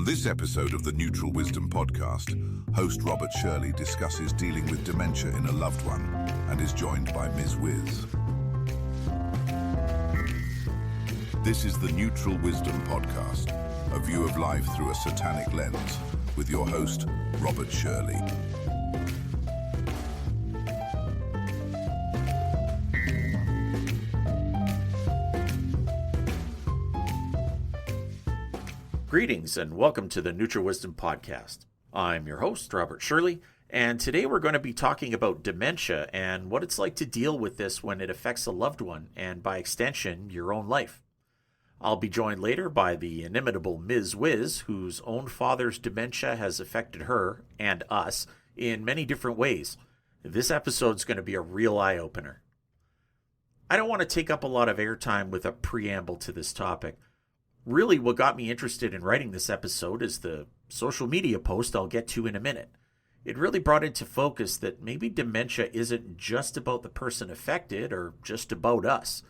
On this episode of the Neutral Wisdom podcast, host Robert Shirley discusses dealing with dementia in a loved one and is joined by Miz Wiz. This is the Neutral Wisdom podcast, a view of life through a satanic lens, with your host, Robert Shirley. Greetings and welcome to the Neutral Wisdom Podcast. I'm your host, Robert Shirley, and today we're going to be talking about dementia and what it's like to deal with this when it affects a loved one and, by extension, your own life. I'll be joined later by the inimitable Miz Wiz, whose own father's dementia has affected her and us in many different ways. This episode's going to be a real eye-opener. I don't want to take up a lot of airtime with a preamble to this topic. Really, what got me interested in writing this episode is the social media post I'll get to in a minute. It really brought into focus that maybe dementia isn't just about the person affected or just about us.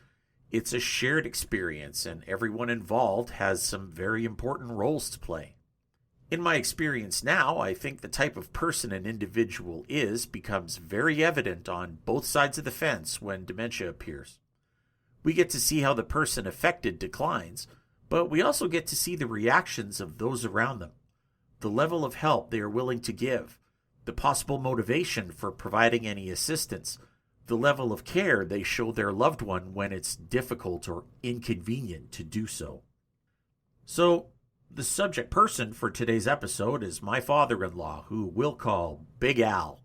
It's a shared experience, and everyone involved has some very important roles to play. In my experience now, I think the type of person an individual is becomes very evident on both sides of the fence when dementia appears. We get to see how the person affected declines, but we also get to see the reactions of those around them, the level of help they are willing to give, the possible motivation for providing any assistance, the level of care they show their loved one when it's difficult or inconvenient to do so. So, the subject person for today's episode is my father-in-law, who we'll call Big Al.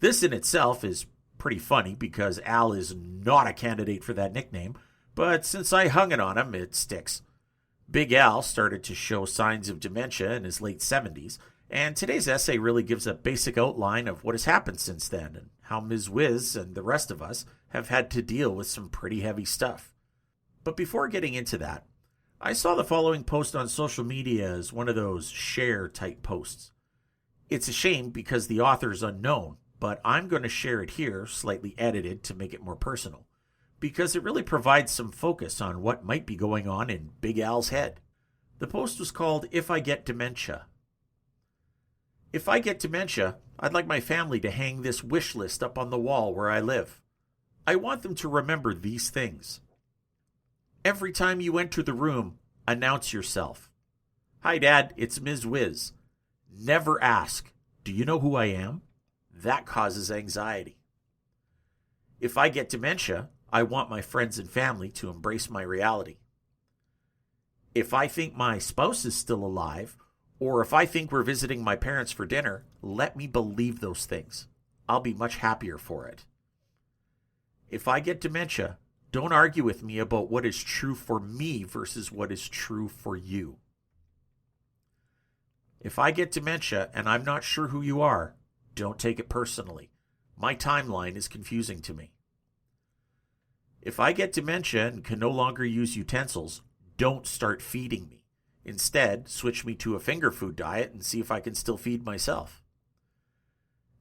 This in itself is pretty funny because Al is not a candidate for that nickname, but since I hung it on him, it sticks. Big Al started to show signs of dementia in his late 70s, and today's essay really gives a basic outline of what has happened since then and how Miz Wiz and the rest of us have had to deal with some pretty heavy stuff. But before getting into that, I saw the following post on social media as one of those share-type posts. It's a shame because the author is unknown, but I'm going to share it here, slightly edited to make it more personal, because it really provides some focus on what might be going on in Big Al's head. The post was called If I Get Dementia. If I get dementia, I'd like my family to hang this wish list up on the wall where I live. I want them to remember these things. Every time you enter the room, announce yourself. Hi, Dad, it's Miz Wiz. Never ask, do you know who I am? That causes anxiety. If I get dementia, I want my friends and family to embrace my reality. If I think my spouse is still alive, or if I think we're visiting my parents for dinner, let me believe those things. I'll be much happier for it. If I get dementia, don't argue with me about what is true for me versus what is true for you. If I get dementia and I'm not sure who you are, don't take it personally. My timeline is confusing to me. If I get dementia and can no longer use utensils, don't start feeding me. Instead, switch me to a finger food diet and see if I can still feed myself.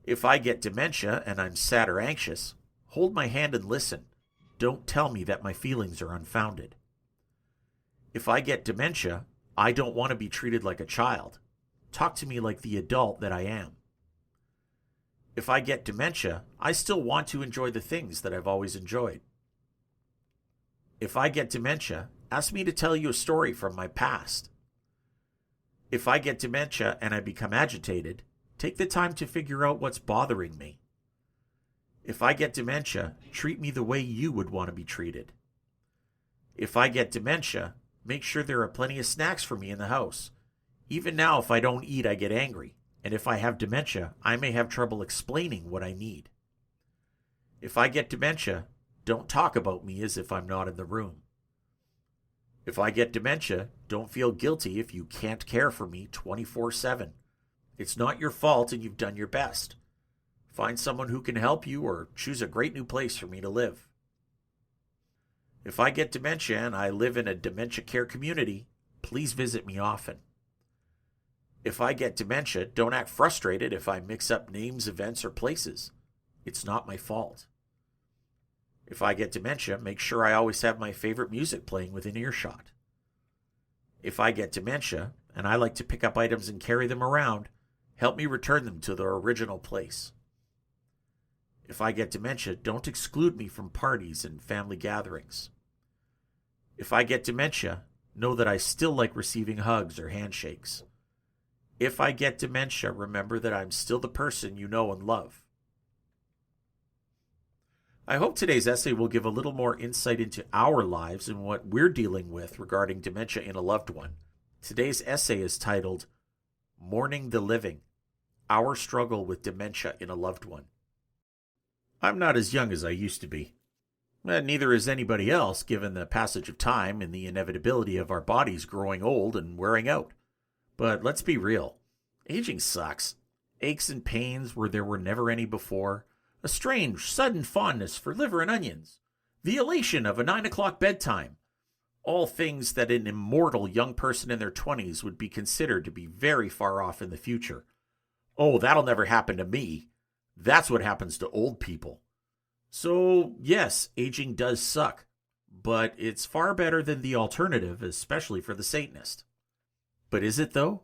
If I get dementia and I'm sad or anxious, hold my hand and listen. Don't tell me that my feelings are unfounded. If I get dementia, I don't want to be treated like a child. Talk to me like the adult that I am. If I get dementia, I still want to enjoy the things that I've always enjoyed. If I get dementia, ask me to tell you a story from my past. If I get dementia and I become agitated, take the time to figure out what's bothering me. If I get dementia, treat me the way you would want to be treated. If I get dementia, make sure there are plenty of snacks for me in the house. Even now, if I don't eat, I get angry. And if I have dementia, I may have trouble explaining what I need. If I get dementia, don't talk about me as if I'm not in the room. If I get dementia, don't feel guilty if you can't care for me 24/7. It's not your fault and you've done your best. Find someone who can help you or choose a great new place for me to live. If I get dementia and I live in a dementia care community, please visit me often. If I get dementia, don't act frustrated if I mix up names, events, or places. It's not my fault. If I get dementia, make sure I always have my favorite music playing within earshot. If I get dementia, and I like to pick up items and carry them around, help me return them to their original place. If I get dementia, don't exclude me from parties and family gatherings. If I get dementia, know that I still like receiving hugs or handshakes. If I get dementia, remember that I'm still the person you know and love. I hope today's essay will give a little more insight into our lives and what we're dealing with regarding dementia in a loved one. Today's essay is titled, Mourning the Living, Our Struggle with Dementia in a Loved One. I'm not as young as I used to be. Neither is anybody else, given the passage of time and the inevitability of our bodies growing old and wearing out. But let's be real. Aging sucks. Aches and pains where there were never any before. A strange, sudden fondness for liver and onions. The elation of a 9 o'clock bedtime. All things that an immortal young person in their 20s would be considered to be very far off in the future. Oh, that'll never happen to me. That's what happens to old people. So, yes, aging does suck, but it's far better than the alternative, especially for the Satanist. But is it, though?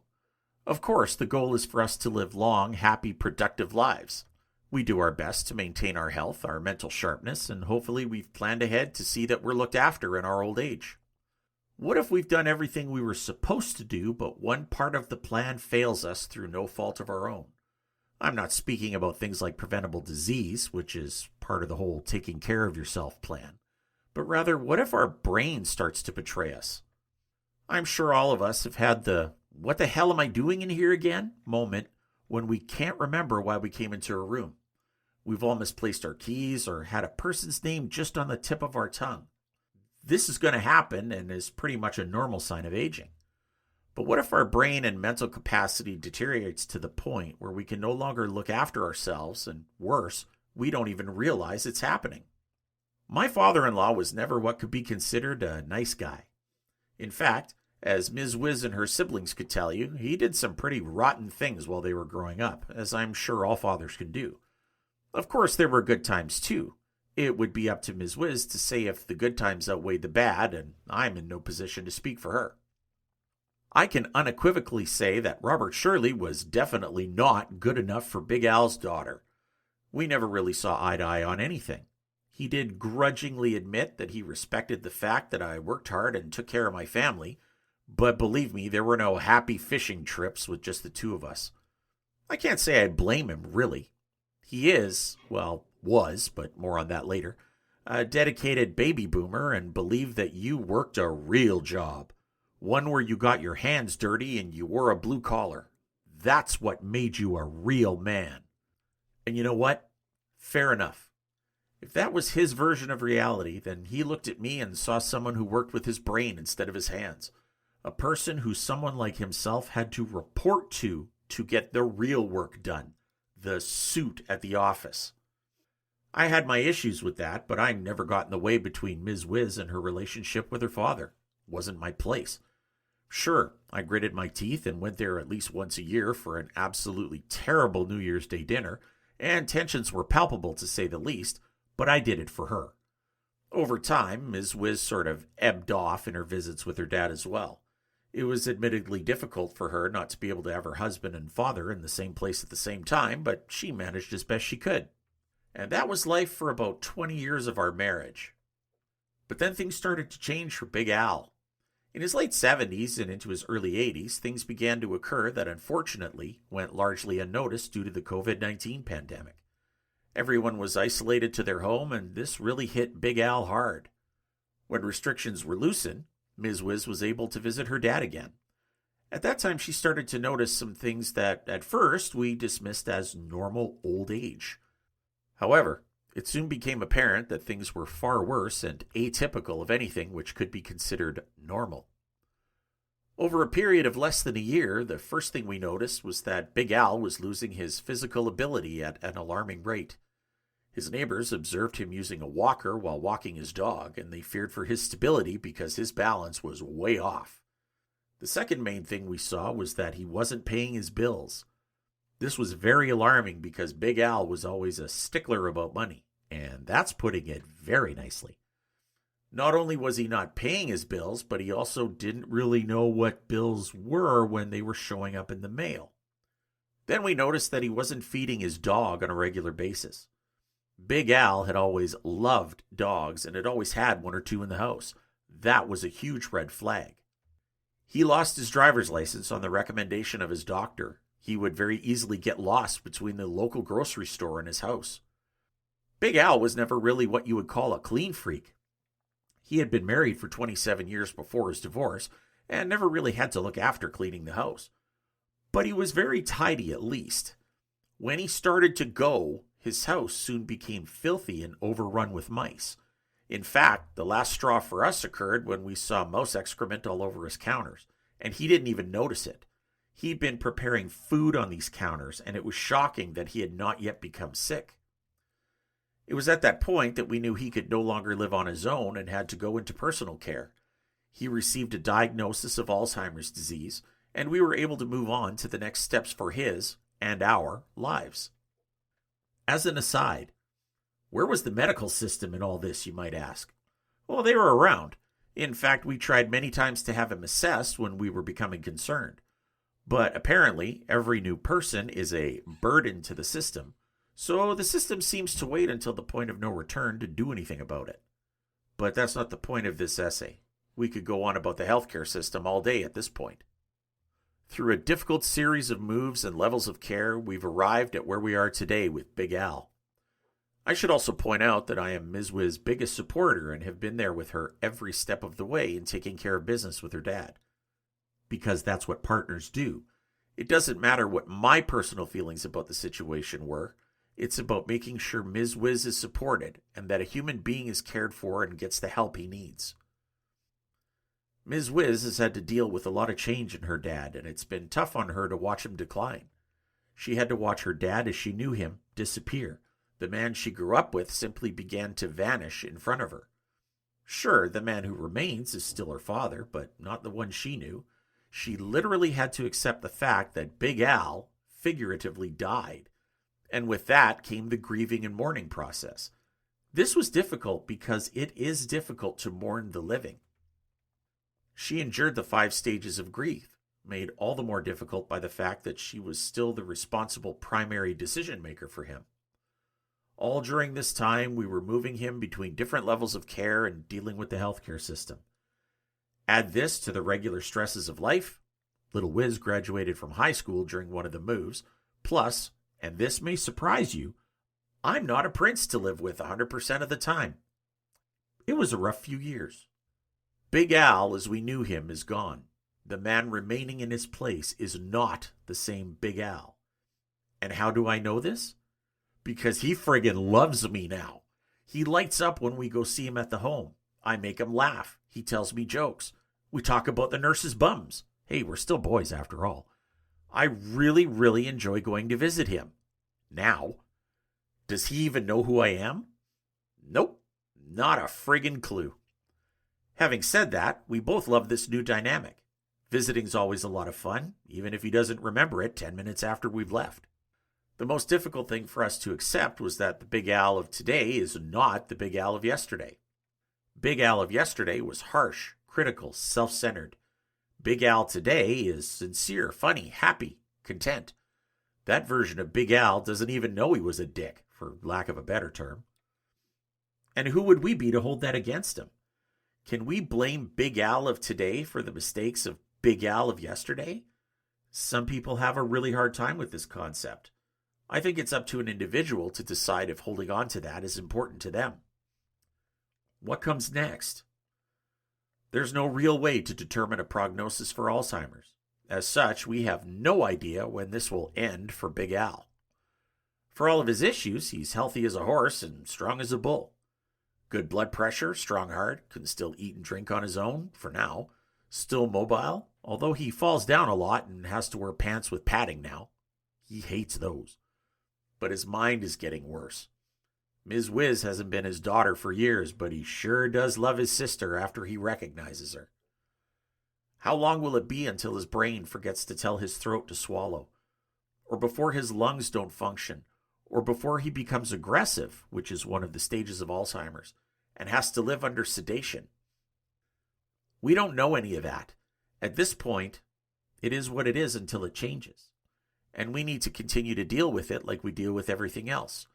Of course, the goal is for us to live long, happy, productive lives. We do our best to maintain our health, our mental sharpness, and hopefully we've planned ahead to see that we're looked after in our old age. What if we've done everything we were supposed to do, but one part of the plan fails us through no fault of our own? I'm not speaking about things like preventable disease, which is part of the whole taking care of yourself plan, but rather, what if our brain starts to betray us? I'm sure all of us have had the, what the hell am I doing in here again moment when we can't remember why we came into a room. We've all misplaced our keys or had a person's name just on the tip of our tongue. This is going to happen and is pretty much a normal sign of aging. But what if our brain and mental capacity deteriorates to the point where we can no longer look after ourselves, and worse, we don't even realize it's happening? My father-in-law was never what could be considered a nice guy. In fact, as Miz Wiz and her siblings could tell you, he did some pretty rotten things while they were growing up, as I'm sure all fathers can do. Of course, there were good times too. It would be up to Miz Wiz to say if the good times outweighed the bad, and I'm in no position to speak for her. I can unequivocally say that Robert Shirley was definitely not good enough for Big Al's daughter. We never really saw eye to eye on anything. He did grudgingly admit that he respected the fact that I worked hard and took care of my family, but believe me, there were no happy fishing trips with just the two of us. I can't say I blame him, really. He is, well, was, but more on that later, a dedicated baby boomer and believed that you worked a real job. One where you got your hands dirty and you wore a blue collar. That's what made you a real man. And you know what? Fair enough. If that was his version of reality, then he looked at me and saw someone who worked with his brain instead of his hands. A person who someone like himself had to report to get the real work done. The suit at the office. I had my issues with that, but I never got in the way between Miz Wiz and her relationship with her father. Wasn't my place. Sure, I gritted my teeth and went there at least once a year for an absolutely terrible New Year's Day dinner, and tensions were palpable to say the least, but I did it for her. Over time, Miz Wiz sort of ebbed off in her visits with her dad as well. It was admittedly difficult for her not to be able to have her husband and father in the same place at the same time, but she managed as best she could. And that was life for about 20 years of our marriage. But then things started to change for Big Al. In his late 70s and into his early 80s, things began to occur that unfortunately went largely unnoticed due to the COVID-19 pandemic. Everyone was isolated to their home, and this really hit Big Al hard. When restrictions were loosened, Miz Wiz was able to visit her dad again. At that time, she started to notice some things that, at first, we dismissed as normal old age. However, it soon became apparent that things were far worse and atypical of anything which could be considered normal. Over a period of less than a year, the first thing we noticed was that Big Al was losing his physical ability at an alarming rate. His neighbors observed him using a walker while walking his dog, and they feared for his stability because his balance was way off. The second main thing we saw was that he wasn't paying his bills. This was very alarming because Big Al was always a stickler about money, and that's putting it very nicely. Not only was he not paying his bills, but he also didn't really know what bills were when they were showing up in the mail. Then we noticed that he wasn't feeding his dog on a regular basis. Big Al had always loved dogs and had always had one or two in the house. That was a huge red flag. He lost his driver's license on the recommendation of his doctor. He would very easily get lost between the local grocery store and his house. Big Al was never really what you would call a clean freak. He had been married for 27 years before his divorce and never really had to look after cleaning the house. But he was very tidy at least. When he started to go, his house soon became filthy and overrun with mice. In fact, the last straw for us occurred when we saw mouse excrement all over his counters, and he didn't even notice it. He'd been preparing food on these counters, and it was shocking that he had not yet become sick. It was at that point that we knew he could no longer live on his own and had to go into personal care. He received a diagnosis of Alzheimer's disease, and we were able to move on to the next steps for his and our lives. As an aside, where was the medical system in all this, you might ask? Well, they were around. In fact, we tried many times to have him assessed when we were becoming concerned. But apparently, every new person is a burden to the system, so the system seems to wait until the point of no return to do anything about it. But that's not the point of this essay. We could go on about the healthcare system all day at this point. Through a difficult series of moves and levels of care, we've arrived at where we are today with Big Al. I should also point out that I am Miz Wiz's biggest supporter and have been there with her every step of the way in taking care of business with her dad. Because that's what partners do. It doesn't matter what my personal feelings about the situation were. It's about making sure Miz Wiz is supported and that a human being is cared for and gets the help he needs. Miz Wiz has had to deal with a lot of change in her dad, and it's been tough on her to watch him decline. She had to watch her dad, as she knew him, disappear. The man she grew up with simply began to vanish in front of her. Sure, the man who remains is still her father, but not the one she knew. She literally had to accept the fact that Big Al figuratively died. And with that came the grieving and mourning process. This was difficult because it is difficult to mourn the living. She endured the 5 stages of grief, made all the more difficult by the fact that she was still the responsible primary decision maker for him. All during this time, we were moving him between different levels of care and dealing with the healthcare system. Add this to the regular stresses of life. Little Wiz graduated from high school during one of the moves. Plus, and this may surprise you, I'm not a prince to live with 100% of the time. It was a rough few years. Big Al, as we knew him, is gone. The man remaining in his place is not the same Big Al. And how do I know this? Because he friggin' loves me now. He lights up when we go see him at the home. I make him laugh. He tells me jokes. We talk about the nurses' bums. Hey, we're still boys after all. I really, really enjoy going to visit him. Now, does he even know who I am? Nope, not a friggin' clue. Having said that, we both love this new dynamic. Visiting's always a lot of fun, even if he doesn't remember it 10 minutes after we've left. The most difficult thing for us to accept was that the Big Al of today is not the Big Al of yesterday. Big Al of yesterday was harsh, critical, self-centered. Big Al today is sincere, funny, happy, content. That version of Big Al doesn't even know he was a dick, for lack of a better term. And who would we be to hold that against him? Can we blame Big Al of today for the mistakes of Big Al of yesterday? Some people have a really hard time with this concept. I think it's up to an individual to decide if holding on to that is important to them. What comes next? There's no real way to determine a prognosis for Alzheimer's. As such, we have no idea when this will end for Big Al. For all of his issues, he's healthy as a horse and strong as a bull. Good blood pressure, strong heart, can still eat and drink on his own, for now. Still mobile, although he falls down a lot and has to wear pants with padding now. He hates those. But his mind is getting worse. Miz Wiz hasn't been his daughter for years, but he sure does love his sister after he recognizes her. How long will it be until his brain forgets to tell his throat to swallow? Or before his lungs don't function? Or before he becomes aggressive, which is one of the stages of Alzheimer's, and has to live under sedation. We don't know any of that. At this point, it is what it is until it changes. And we need to continue to deal with it like we deal with everything else.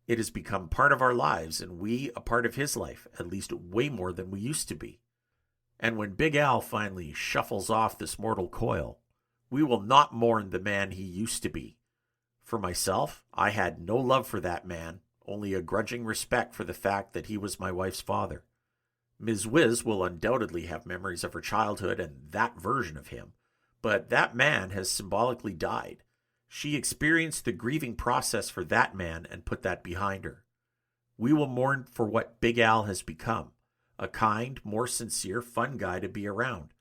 It has become part of our lives, and we a part of his life, at least way more than we used to be. And when Big Al finally shuffles off this mortal coil, we will not mourn the man he used to be. For myself, I had no love for that man, only a grudging respect for the fact that he was my wife's father. Miz Wiz will undoubtedly have memories of her childhood and that version of him, but that man has symbolically died. She experienced the grieving process for that man and put that behind her. We will mourn for what Big Al has become, a kind, more sincere, fun guy to be around,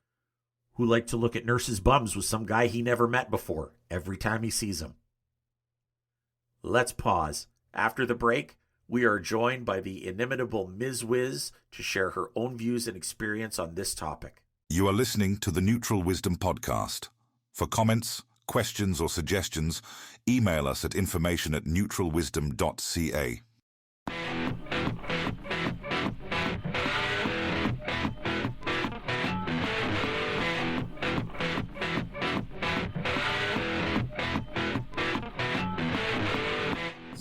who liked to look at nurses' bums with some guy he never met before every time he sees him. Let's pause. After the break, we are joined by the inimitable Miz Wiz to share her own views and experience on this topic. You are listening to the Neutral Wisdom Podcast. For comments, questions or suggestions, email us at information@neutralwisdom.ca.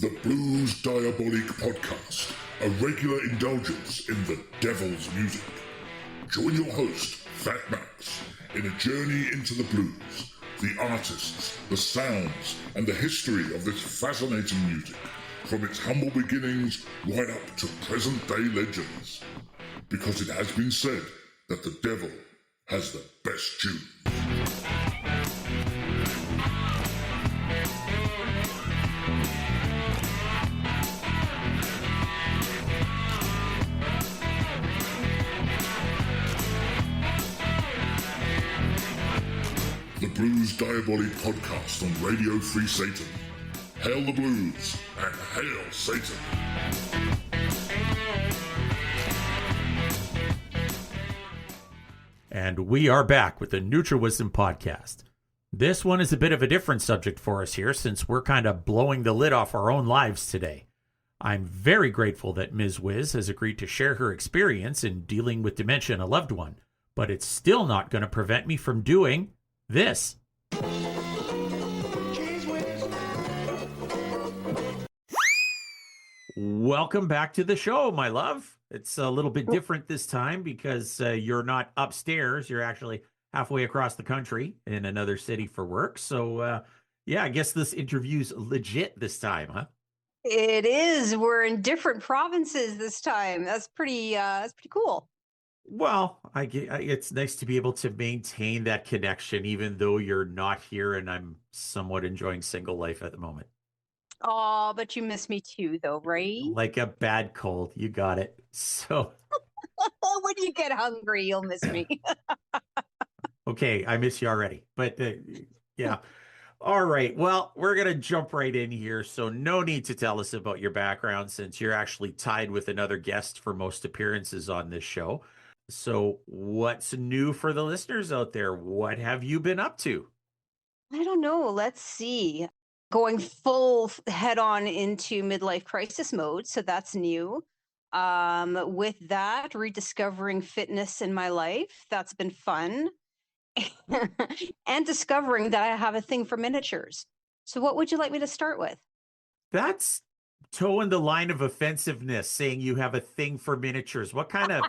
The Blues Diabolic Podcast, a regular indulgence in the devil's music. Join your host, Fat Max, in a journey into the blues, the artists, the sounds, and the history of this fascinating music, from its humble beginnings right up to present-day legends. Because it has been said that the devil has the best tune. The Blues Diabolic Podcast on Radio Free Satan. Hail the blues and hail Satan. And we are back with the Neutral Wisdom Podcast. This one is a bit of a different subject for us here, since we're kind of blowing the lid off our own lives today. I'm very grateful that Miz Wiz has agreed to share her experience in dealing with dementia in a loved one, but it's still not going to prevent me from doing this. Welcome back to the show, my love. It's a little bit different this time because you're not upstairs. You're actually halfway across the country in another city for work. So, yeah, I guess this interview's legit this time, huh? It is. We're in different provinces this time. That's pretty cool. Well, it's nice to be able to maintain that connection, even though you're not here, and I'm somewhat enjoying single life at the moment. Oh, but you miss me too, though, right? Like a bad cold. You got it. So when you get hungry, you'll miss me. okay, I miss you already. But yeah. All right. Well, we're going to jump right in here. So no need to tell us about your background, since you're actually tied with another guest for most appearances on this show. So what's new for the listeners out there? What have you been up to? I don't know. Let's see. Going full head on into midlife crisis mode. So that's new. With that, rediscovering fitness in my life. That's been fun. And discovering that I have a thing for miniatures. So what would you like me to start with? That's towing the line of offensiveness, saying you have a thing for miniatures. What kind of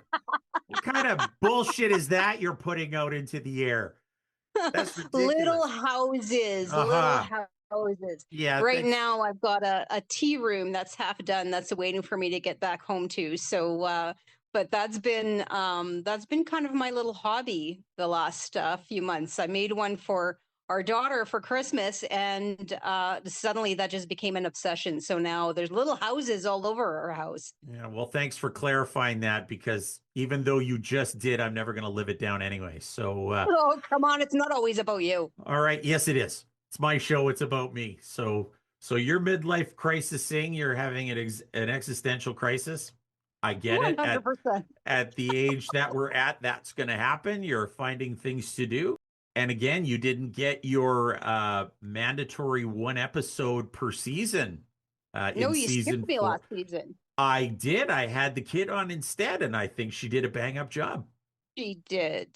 bullshit is that you're putting out into the air? That's ridiculous. Little houses. Yeah. Right now I've got a tea room that's half done that's waiting for me to get back home to. So but that's been kind of my little hobby the last few months. I made one for our daughter for Christmas, and suddenly that just became an obsession. So now there's little houses all over our house. Yeah, well, thanks for clarifying that, because even though you just did, I'm never going to live it down anyway. So oh, come on, it's not always about you. All right, yes, it is. It's my show. It's about me. So you're midlife crisising. You're having an existential crisis. I get 100%. it. At the age that we're at, that's going to happen. You're finding things to do. And again, you didn't get your mandatory one episode per season. No, you skipped me last season. I did. I had the kid on instead, and I think she did a bang up job. She did.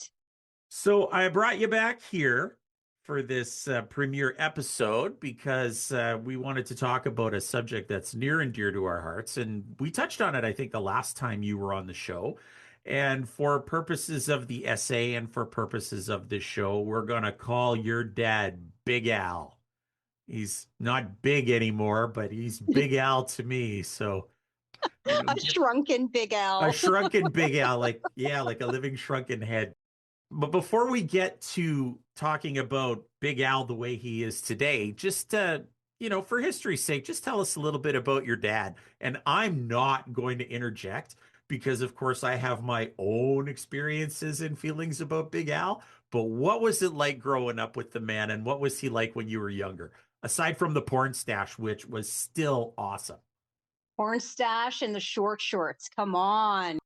So I brought you back here for this premiere episode because we wanted to talk about a subject that's near and dear to our hearts. And we touched on it, I think, the last time you were on the show. And for purposes of the essay and for purposes of this show, we're going to call your dad Big Al. He's not big anymore, but he's Big Al to me. So, A shrunken Big Al. a shrunken Big Al, like a living shrunken head. But before we get to talking about Big Al the way he is today, just for history's sake, just tell us a little bit about your dad. And I'm not going to interject because, of course, I have my own experiences and feelings about Big Al. But what was it like growing up with the man, and what was he like when you were younger? Aside from the porn stash, which was still awesome. Porn stash and the short shorts. Come on.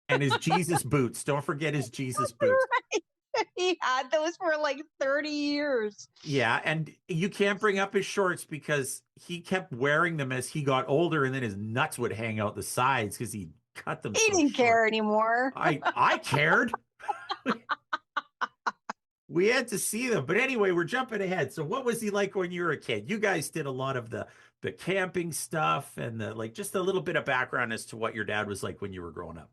And his Jesus boots. Don't forget his Jesus boots. Right. He had those for like 30 years. Yeah, and you can't bring up his shorts because he kept wearing them as he got older, and then his nuts would hang out the sides because he cut them. He didn't care anymore. I cared. We had to see them. But anyway, we're jumping ahead. So what was he like when you were a kid? You guys did a lot of the camping stuff and just a little bit of background as to what your dad was like when you were growing up.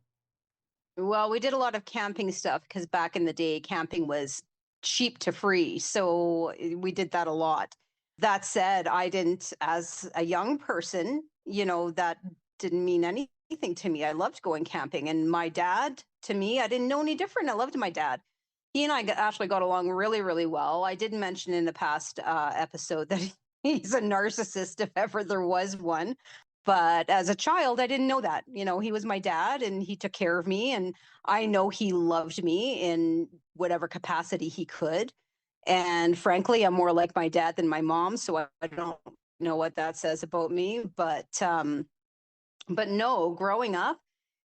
Well, we did a lot of camping stuff because back in the day, camping was cheap to free. So we did that a lot. That said, I didn't, as a young person, that didn't mean anything to me. I loved going camping. And my dad, to me, I didn't know any different. I loved my dad. He and I actually got along really, really well. I did mention in the past episode that he's a narcissist, if ever there was one. But as a child, I didn't know that. He was my dad and he took care of me. And I know he loved me in whatever capacity he could. And frankly, I'm more like my dad than my mom. So I don't know what that says about me. But no, growing up,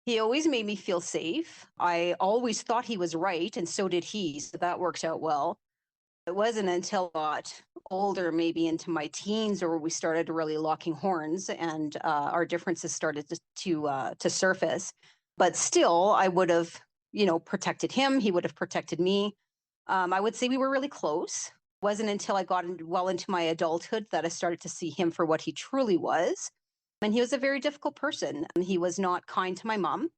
he always made me feel safe. I always thought he was right. And so did he. So that worked out well. It wasn't until I got older, maybe into my teens, or we started really locking horns and our differences started to surface. But still, I would have, protected him. He would have protected me. I would say we were really close. It wasn't until I got well into my adulthood that I started to see him for what he truly was. And he was a very difficult person. He was not kind to my mom.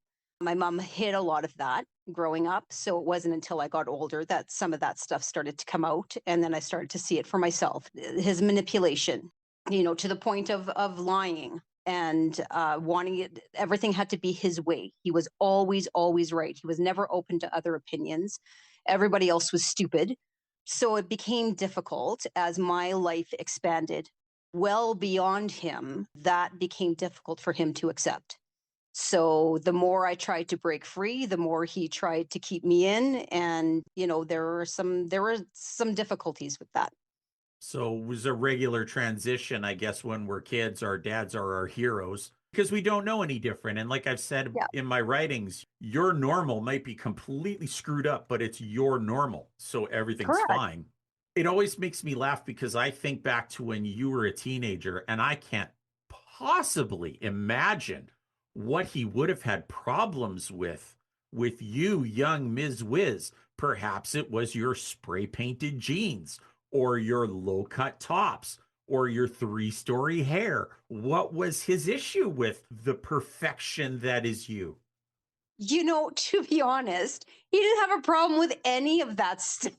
My mom hid a lot of that growing up. So it wasn't until I got older that some of that stuff started to come out. And then I started to see it for myself. His manipulation, to the point of lying and wanting it. Everything had to be his way. He was always, always right. He was never open to other opinions. Everybody else was stupid. So it became difficult as my life expanded well beyond him. That became difficult for him to accept. So the more I tried to break free, the more he tried to keep me in. And, there were some difficulties with that. So it was a regular transition, I guess, when we're kids, our dads are our heroes because we don't know any different. And like I've said in my writings, your normal might be completely screwed up, but it's your normal. So everything's Correct. fine. It always makes me laugh because I think back to when you were a teenager and I can't possibly imagine what he would have had problems with you, young Miz Wiz. Perhaps it was your spray painted jeans or your low cut tops or your 3-story hair. What was his issue with the perfection that is you? To be honest, he didn't have a problem with any of that stuff.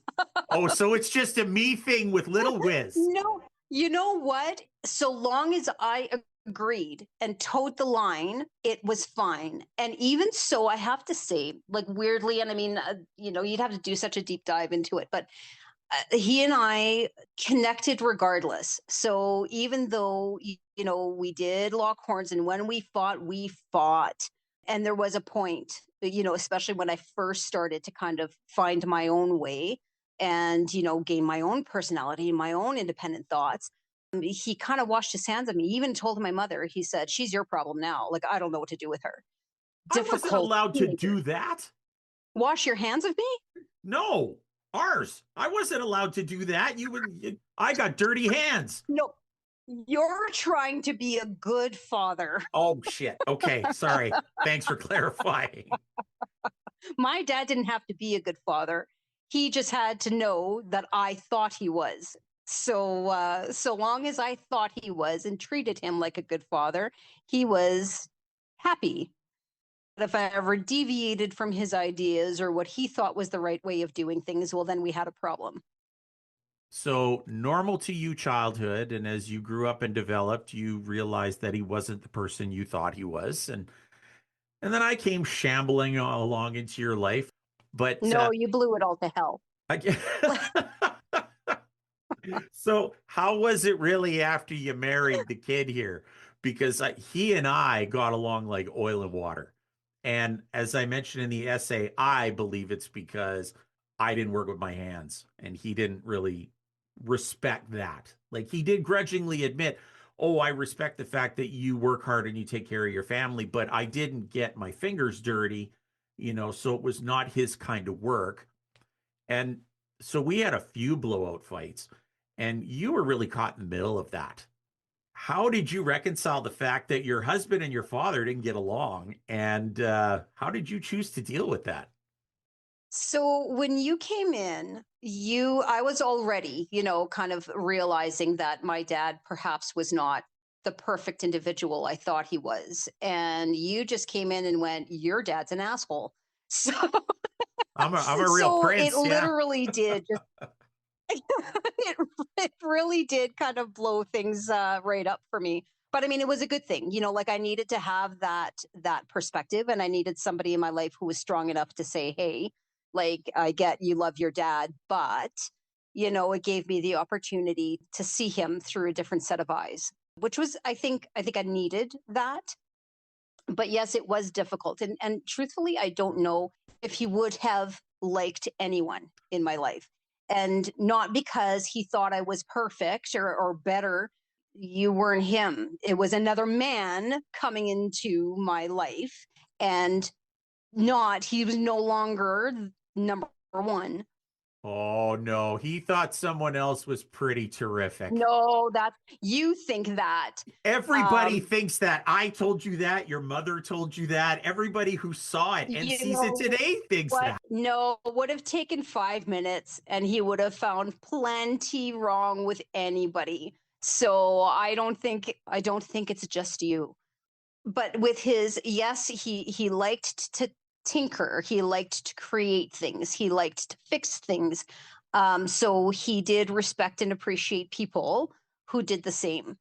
Oh, so it's just a me thing with little Wiz. No, you know what? So long as I agreed and towed the line, it was fine. And even so, I have to say, like weirdly, and I mean, you'd have to do such a deep dive into it, but he and I connected regardless. So even though, we did lock horns and when we fought. And there was a point, especially when I first started to kind of find my own way and, gain my own personality and my own independent thoughts. He kind of washed his hands of me. He even told my mother, he said, she's your problem now. Like, I don't know what to do with her. I wasn't allowed to do that. Wash your hands of me? No, ours. I wasn't allowed to do that. I got dirty hands. No, You're trying to be a good father. Oh, shit. Okay. Sorry. Thanks for clarifying. My dad didn't have to be a good father. He just had to know that I thought he was. So long as I thought he was and treated him like a good father, he was happy. But if I ever deviated from his ideas or what he thought was the right way of doing things, well, then we had a problem. So normal to you childhood, and as you grew up and developed, you realized that he wasn't the person you thought he was, and then I came shambling along into your life. But No, you blew it all to hell. I, so how was it really after you married the kid here? Because he and I got along like oil and water. And as I mentioned in the essay, I believe it's because I didn't work with my hands and he didn't really respect that. Like he did grudgingly admit, oh, I respect the fact that you work hard and you take care of your family, but I didn't get my fingers dirty, so it was not his kind of work. And so we had a few blowout fights, and you were really caught in the middle of that. How did you reconcile the fact that your husband and your father didn't get along? And how did you choose to deal with that? So when you came in, I was already, kind of realizing that my dad perhaps was not the perfect individual I thought he was. And you just came in and went, your dad's an asshole. So, I'm a real so prince. it literally did just it really did kind of blow things right up for me. But I mean, it was a good thing, like I needed to have that perspective, and I needed somebody in my life who was strong enough to say, hey, like, I get you love your dad, but it gave me the opportunity to see him through a different set of eyes, which was, I think I needed that. But yes, it was difficult. And truthfully, I don't know if he would have liked anyone in my life. And not because he thought I was perfect or better. You weren't him. It was another man coming into my life. And he was no longer number one. Oh, no. He thought someone else was pretty terrific. No, you think that. Everybody thinks that. I told you that. Your mother told you that. Everybody who saw it and You sees it know today thinks what? that. No, it would have taken 5 minutes and he would have found plenty wrong with anybody. So I don't think it's just you. But with yes, he liked to tinker. He liked to create things. He liked to fix things. So he did respect and appreciate people who did the same.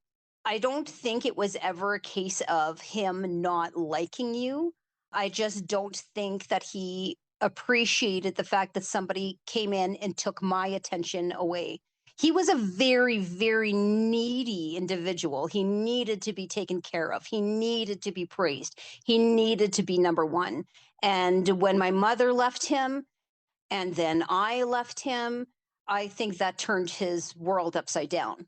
I don't think it was ever a case of him not liking you. I just don't think that he appreciated the fact that somebody came in and took my attention away. He was a very, very needy individual. He needed to be taken care of. He needed to be praised. He needed to be number one. And when my mother left him and then I left him, I think that turned his world upside down.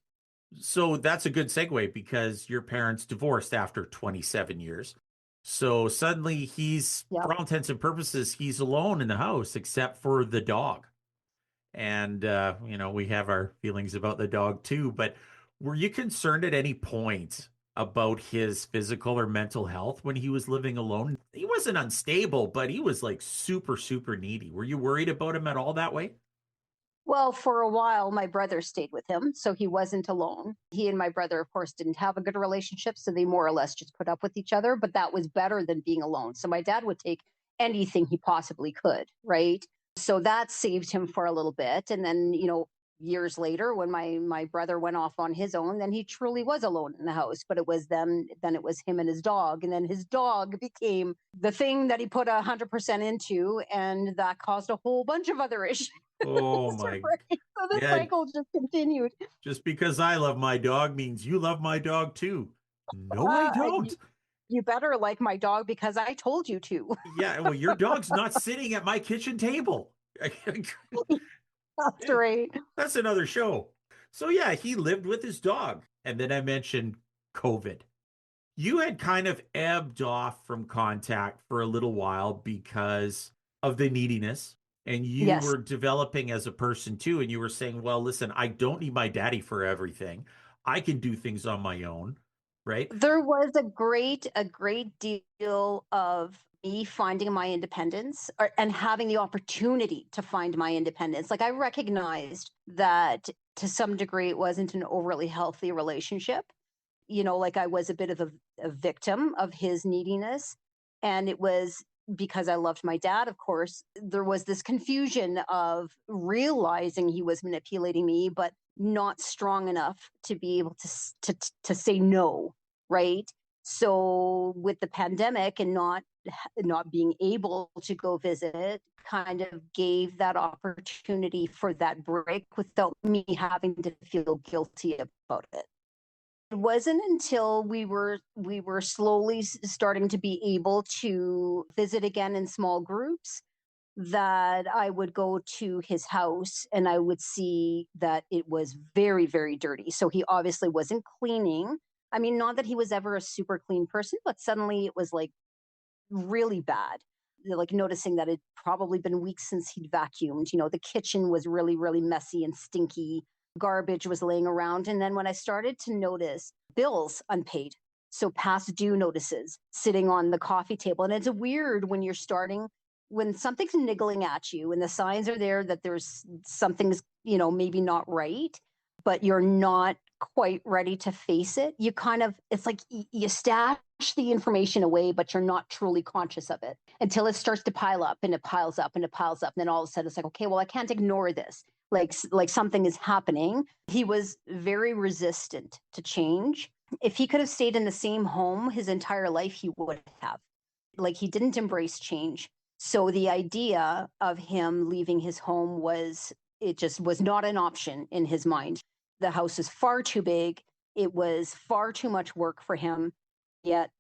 So that's a good segue because your parents divorced after 27 years. So suddenly Yeah. for all intents and purposes, he's alone in the house except for the dog. And, we have our feelings about the dog too. But were you concerned at any point about his physical or mental health when he was living alone? He wasn't unstable, but he was like super, super needy. Were you worried about him at all that way? Well, for a while, my brother stayed with him, so he wasn't alone. He and my brother, of course, didn't have a good relationship, so they more or less just put up with each other, but that was better than being alone. So my dad would take anything he possibly could, right? So that saved him for a little bit. And then, years later, when my brother went off on his own, then he truly was alone in the house. But it was then it was him and his dog, and then his dog became the thing that he put 100% into, and that caused a whole bunch of other issues. Oh my. So the Yeah, cycle just continued. just because I love my dog means you love my dog too. No, I don't. You better like my dog because I told you to. Yeah, well, your dog's not sitting at my kitchen table. That's right. That's another show. So yeah, he lived with his dog. And then I mentioned COVID. You had kind of ebbed off from contact for a little while because of the neediness. And you Yes. were developing as a person too. And you were saying, well, listen, I don't need my daddy for everything. I can do things on my own, right? There was a great deal of me finding my independence and having the opportunity to find my independence. Like I recognized that to some degree it wasn't an overly healthy relationship. Like I was a bit of a victim of his neediness. And it was because I loved my dad, of course. There was this confusion of realizing he was manipulating me, but not strong enough to be able to say no, right? So with the pandemic and not being able to go visit kind of gave that opportunity for that break without me having to feel guilty about it. It wasn't until we were slowly starting to be able to visit again in small groups that I would go to his house and I would see that it was very, very dirty. So he obviously wasn't cleaning. I mean, not that he was ever a super clean person, but suddenly it was like really bad. Like noticing that it'd probably been weeks since he'd vacuumed. The kitchen was really, really messy and stinky. Garbage was laying around. And then when I started to notice bills unpaid, so past due notices sitting on the coffee table. And it's weird when something's niggling at you and the signs are there that there's something's, maybe not right, but you're not quite ready to face it. It's like you stash the information away, but you're not truly conscious of it until it starts to pile up and it piles up and it piles up. And then all of a sudden it's like, okay, well, I can't ignore this. Like something is happening. He was very resistant to change. If he could have stayed in the same home his entire life, he would have. Like he didn't embrace change. So the idea of him leaving his home it just was not an option in his mind. The house is far too big. It was far too much work for him. Yet,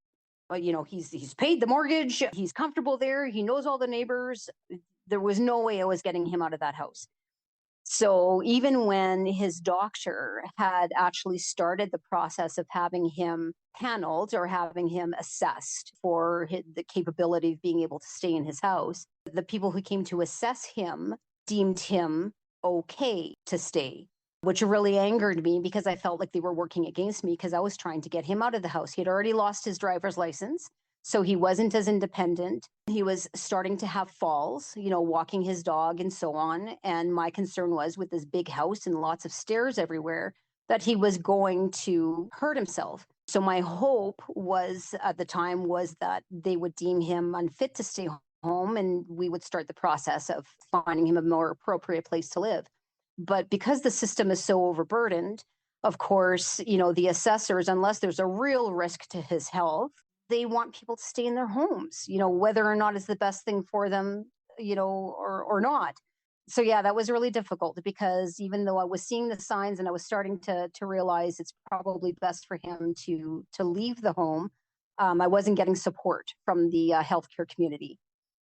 he's paid the mortgage. He's comfortable there. He knows all the neighbors. There was no way I was getting him out of that house. So even when his doctor had actually started the process of having him paneled or having him assessed for the capability of being able to stay in his house, the people who came to assess him deemed him okay to stay, which really angered me because I felt like they were working against me because I was trying to get him out of the house. He had already lost his driver's license, so he wasn't as independent. He was starting to have falls, walking his dog and so on. And my concern was with this big house and lots of stairs everywhere that he was going to hurt himself. So my hope was at the time was that they would deem him unfit to stay home and we would start the process of finding him a more appropriate place to live. But because the system is so overburdened, of course, the assessors, unless there's a real risk to his health, they want people to stay in their homes, whether or not it's the best thing for them, or not. So yeah, that was really difficult because even though I was seeing the signs and I was starting to realize it's probably best for him to leave the home, I wasn't getting support from the healthcare community.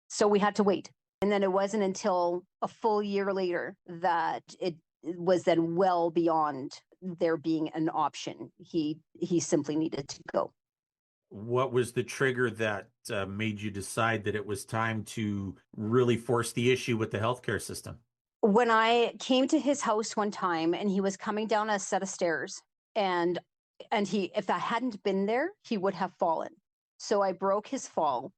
So we had to wait. And then it wasn't until a full year later that it was then well beyond there being an option. He simply needed to go. What was the trigger that made you decide that it was time to really force the issue with the healthcare system? When I came to his house one time and he was coming down a set of stairs and if I hadn't been there, he would have fallen. So I broke his fall.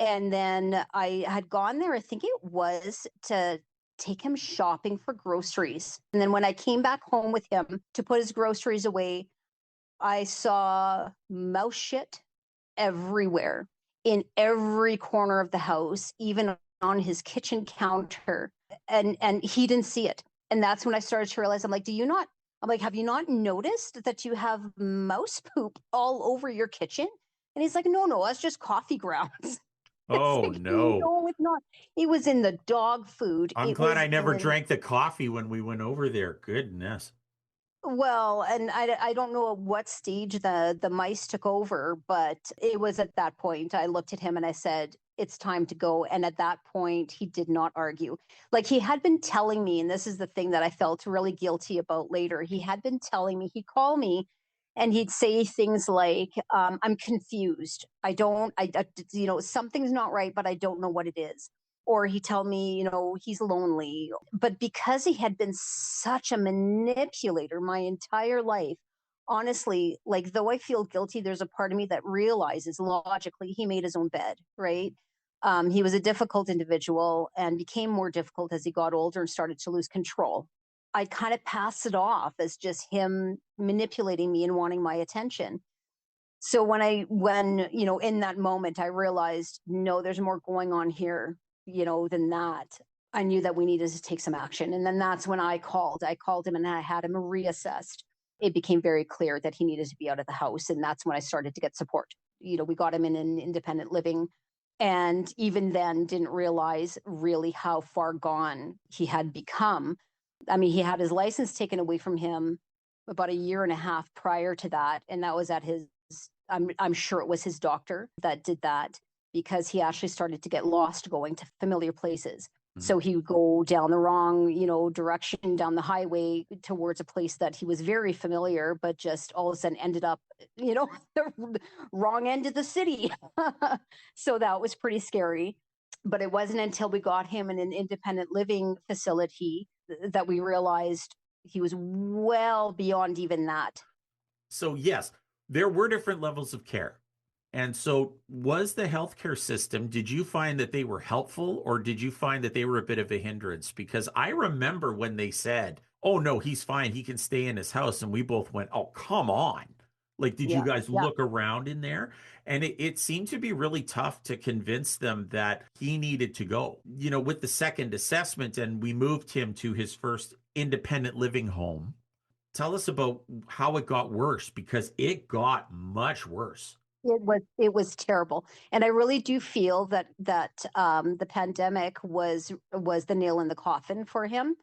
And then I had gone there, I think it was to take him shopping for groceries. And then when I came back home with him to put his groceries away, I saw mouse shit everywhere in every corner of the house, even on his kitchen counter. And he didn't see it. And that's when I started to realize, I'm like, have you not noticed that you have mouse poop all over your kitchen? And he's like, no, that's just coffee grounds. Oh, like, no. No, it's not. It was in the dog food. I'm glad I never drank the coffee when we went over there. Goodness. Well, and I don't know at what stage the mice took over, but it was at that point I looked at him and I said, it's time to go. And at that point, he did not argue. Like he had been telling me, and this is the thing that I felt really guilty about later. He had been telling me, he'd call me and he'd say things like, I'm confused. Something's not right, but I don't know what it is. Or he'd tell me, he's lonely. But because he had been such a manipulator my entire life, honestly, like, though I feel guilty, there's a part of me that realizes logically he made his own bed, right? He was a difficult individual and became more difficult as he got older and started to lose control. I kind of pass it off as just him manipulating me and wanting my attention. So when, in that moment, I realized, no, there's more going on here, than that. I knew that we needed to take some action. And then that's when I called him and I had him reassessed. It became very clear that he needed to be out of the house. And that's when I started to get support. We got him in an independent living. And even then, didn't realize really how far gone he had become. I mean, he had his license taken away from him about a year and a half prior to that. And that was at his, I'm sure it was his doctor that did that, because he actually started to get lost going to familiar places. So he would go down the wrong, direction down the highway towards a place that he was very familiar, but just all of a sudden ended up, the wrong end of the city. So that was pretty scary. But it wasn't until we got him in an independent living facility that we realized he was well beyond even that. So, yes, there were different levels of care. And so, was the healthcare system, did you find that they were helpful or did you find that they were a bit of a hindrance? Because I remember when they said, oh, no, he's fine. He can stay in his house. And we both went, oh, come on. Like, did you guys look around in there? And it seemed to be really tough to convince them that he needed to go. With the second assessment, and we moved him to his first independent living home. Tell us about how it got worse, because it got much worse. It was terrible, and I really do feel that the pandemic was the nail in the coffin for him,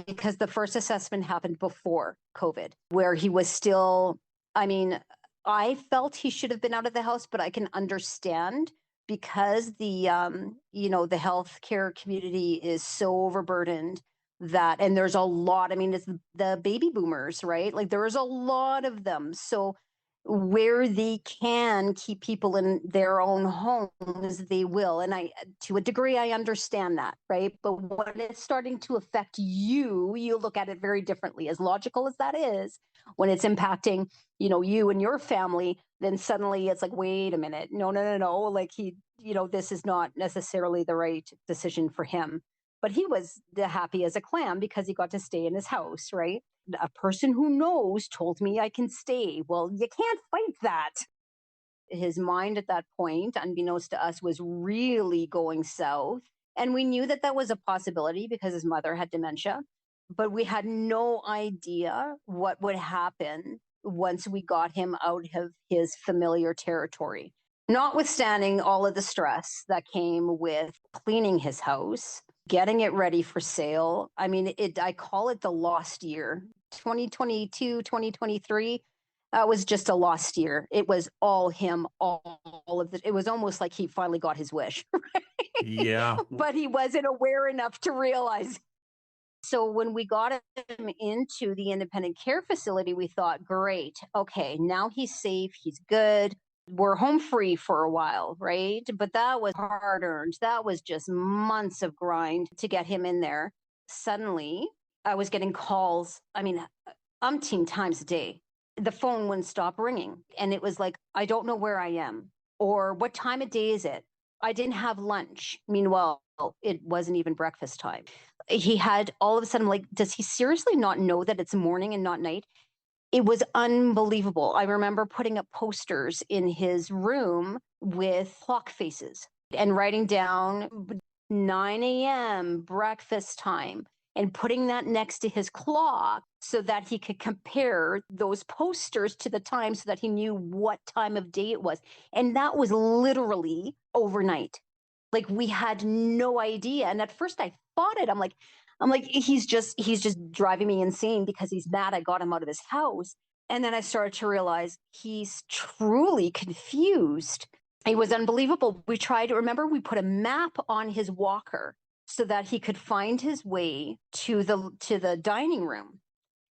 because the first assessment happened before COVID, where he was still. I mean, I felt he should have been out of the house, but I can understand, because the healthcare community is so overburdened that, and there's a lot. I mean, it's the baby boomers, right? Like, there's a lot of them, so where they can keep people in their own homes, they will. And to a degree, I understand that, right? But when it's starting to affect you look at it very differently. As logical as that is, when it's impacting, you and your family, then suddenly it's like, wait a minute, no, no, no, no. Like, this is not necessarily the right decision for him. But he was happy as a clam because he got to stay in his house, right? A person who knows told me I can stay. Well, you can't fight that. His mind at that point, unbeknownst to us, was really going south. And we knew that was a possibility because his mother had dementia, but we had no idea what would happen once we got him out of his familiar territory. Notwithstanding all of the stress that came with cleaning his house, getting it ready for sale. I mean, I call it the lost year. 2022, 2023 was just a lost year. It was all him, all of it. It was almost like he finally got his wish. Right? Yeah. But he wasn't aware enough to realize. So when we got him into the independent care facility, we thought, great, okay, now he's safe, he's good. We're home free for a while, right? But that was hard earned. That was just months of grind to get him in there. Suddenly, I was getting calls, umpteen times a day. The phone wouldn't stop ringing. And it was like, I don't know where I am, or what time of day is it? I didn't have lunch. Meanwhile, it wasn't even breakfast time. He had all of a sudden, like, does he seriously not know that it's morning and not night? It was unbelievable. I remember putting up posters in his room with clock faces and writing down 9 a.m. breakfast time and putting that next to his clock so that he could compare those posters to the time so that he knew what time of day it was. And that was literally overnight. Like, we had no idea. And at first I fought it. I'm like, he's just driving me insane because he's mad I got him out of his house. And then I started to realize he's truly confused. It was unbelievable. We put a map on his walker so that he could find his way to the dining room.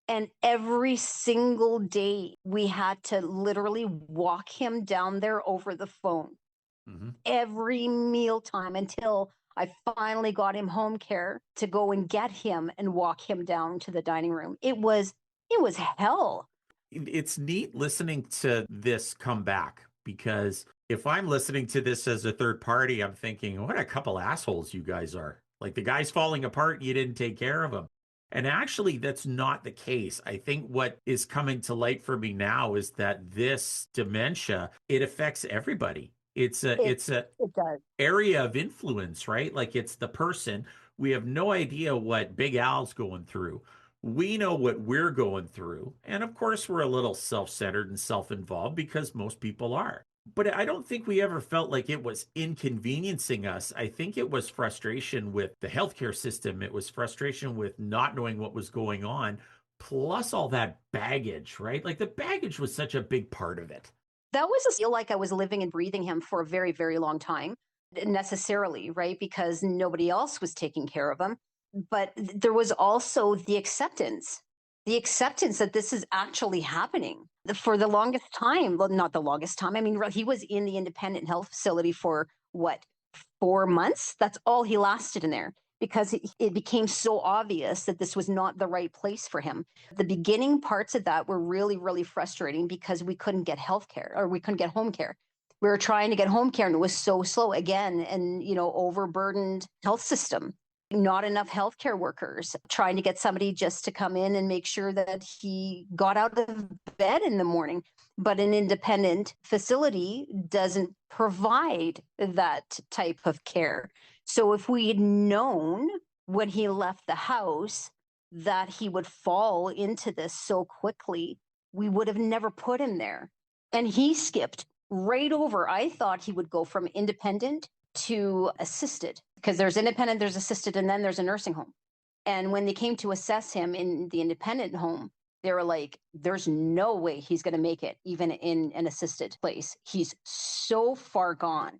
And every single day we had to literally walk him down there over the phone. Mm-hmm. Every mealtime until I finally got him home care to go and get him and walk him down to the dining room. It was hell. It's neat listening to this come back, because if I'm listening to this as a third party, I'm thinking, what a couple assholes you guys are. Like, the guy's falling apart and you didn't take care of him. And actually, that's not the case. I think what is coming to light for me now is that this dementia, it affects everybody. It's a It does. area of influence, right? Like, it's the person. We have no idea what Big Al's going through. We know what we're going through. And of course, we're a little self-centered and self-involved, because most people are. But I don't think we ever felt like it was inconveniencing us. I think it was frustration with the healthcare system. It was frustration with not knowing what was going on, plus all that baggage, right? Like, the baggage was such a big part of it. That was a feel like I was living and breathing him for a very, very long time, necessarily, right? Because nobody else was taking care of him. But there was also the acceptance that this is actually happening. For the longest time, well, not the longest time. I mean, he was in the independent health facility for what, 4 months? That's all he lasted in there, because it became so obvious that this was not the right place for him. The beginning parts of that were really, really frustrating, because we couldn't get health care, or we couldn't get home care. We were trying to get home care, and it was so slow again, and, overburdened health system. Not enough healthcare workers, trying to get somebody just to come in and make sure that he got out of bed in the morning. But an independent facility doesn't provide that type of care. So if we had known when he left the house that he would fall into this so quickly, we would have never put him there. And he skipped right over. I thought he would go from independent to assisted, because there's independent, there's assisted, and then there's a nursing home. And when they came to assess him in the independent home, they were like, there's no way he's going to make it, even in an assisted place. He's so far gone.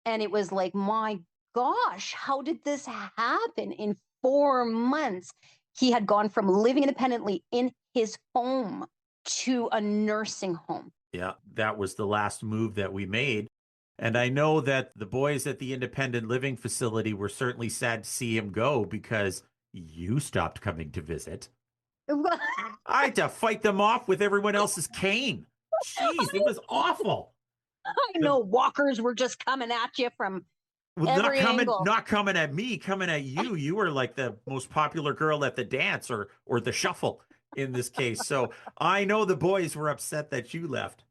And it was like, my gosh, how did this happen in 4 months? He had gone from living independently in his home to a nursing home. Yeah, that was the last move that we made. And I know that the boys at the independent living facility were certainly sad to see him go, because you stopped coming to visit. I had to fight them off with everyone else's cane. Jeez, it was awful. I know walkers were just coming at you from every angle. Not coming at me, coming at you. You were like the most popular girl at the dance, or the shuffle in this case. So I know the boys were upset that you left.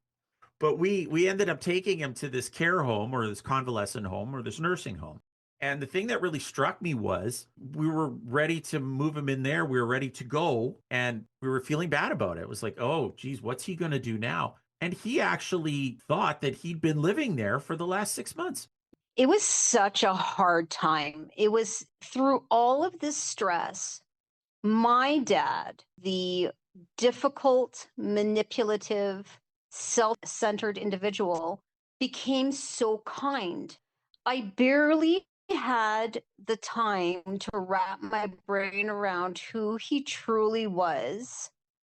But we ended up taking him to this care home, or this convalescent home, or this nursing home. And the thing that really struck me was, we were ready to move him in there. We were ready to go, and we were feeling bad about it. It was like, oh, geez, what's he going to do now? And he actually thought that he'd been living there for the last 6 months. It was such a hard time. It was through all of this stress. My dad, the difficult, manipulative, self-centered individual, became so kind. I barely had the time to wrap my brain around who he truly was.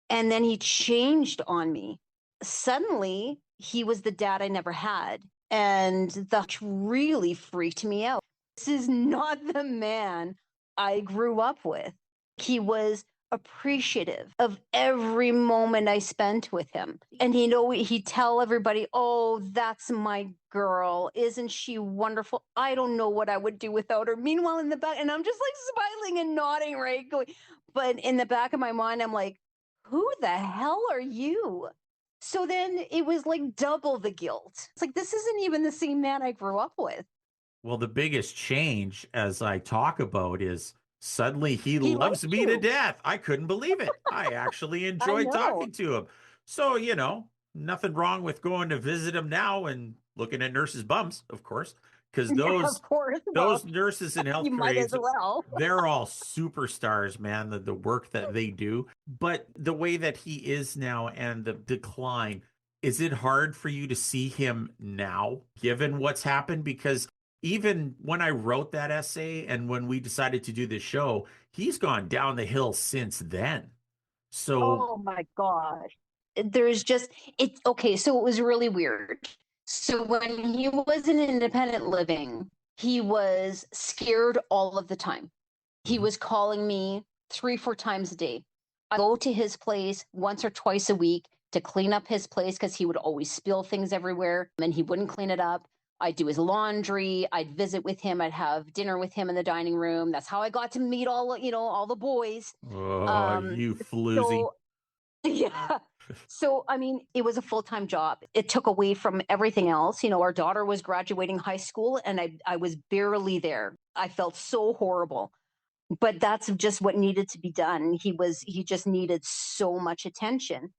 And then he changed on me. Suddenly, he was the dad I never had. And that really freaked me out. This is not the man I grew up with. He was appreciative of every moment I spent with him. And he'd tell everybody, oh, that's my girl. Isn't she wonderful? I don't know what I would do without her. Meanwhile, in the back, and I'm just like smiling and nodding, right? But in the back of my mind, I'm like, who the hell are you? So then it was like double the guilt. It's like, this isn't even the same man I grew up with. Well, the biggest change, as I talk about, is suddenly he loves me to death. I couldn't believe it. I actually enjoyed talking to him. So, nothing wrong with going to visit him now and looking at nurses' bums, of course, because those nurses and health aides, they're all superstars, man, the work that they do. But the way that he is now and the decline, is it hard for you to see him now, given what's happened? Because even when I wrote that essay and when we decided to do this show, he's gone down the hill since then. So, oh my gosh, there's just, it's okay. So it was really weird. So when he was in independent living, he was scared all of the time. He was calling me 3-4 times a day. I go to his place once or twice a week. to clean up his place because he would always spill things everywhere and he wouldn't clean it up. I'd do his laundry. I'd visit with him. I'd have dinner with him in the dining room. That's how I got to meet all the boys. Oh, you floozy. So, yeah. So, I mean, it was a full-time job. It took away from everything else. Our daughter was graduating high school and I was barely there. I felt so horrible. But that's just what needed to be done. He just needed so much attention.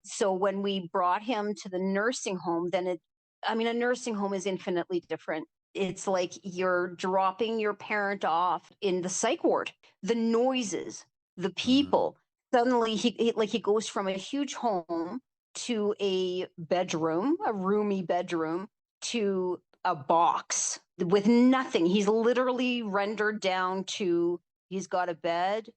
So when we brought him to the nursing home, a nursing home is infinitely different. It's like you're dropping your parent off in the psych ward. The noises, the people. Suddenly he goes from a huge home to a bedroom, a roomy bedroom, to a box with nothing. He's literally rendered down to, he's got a bed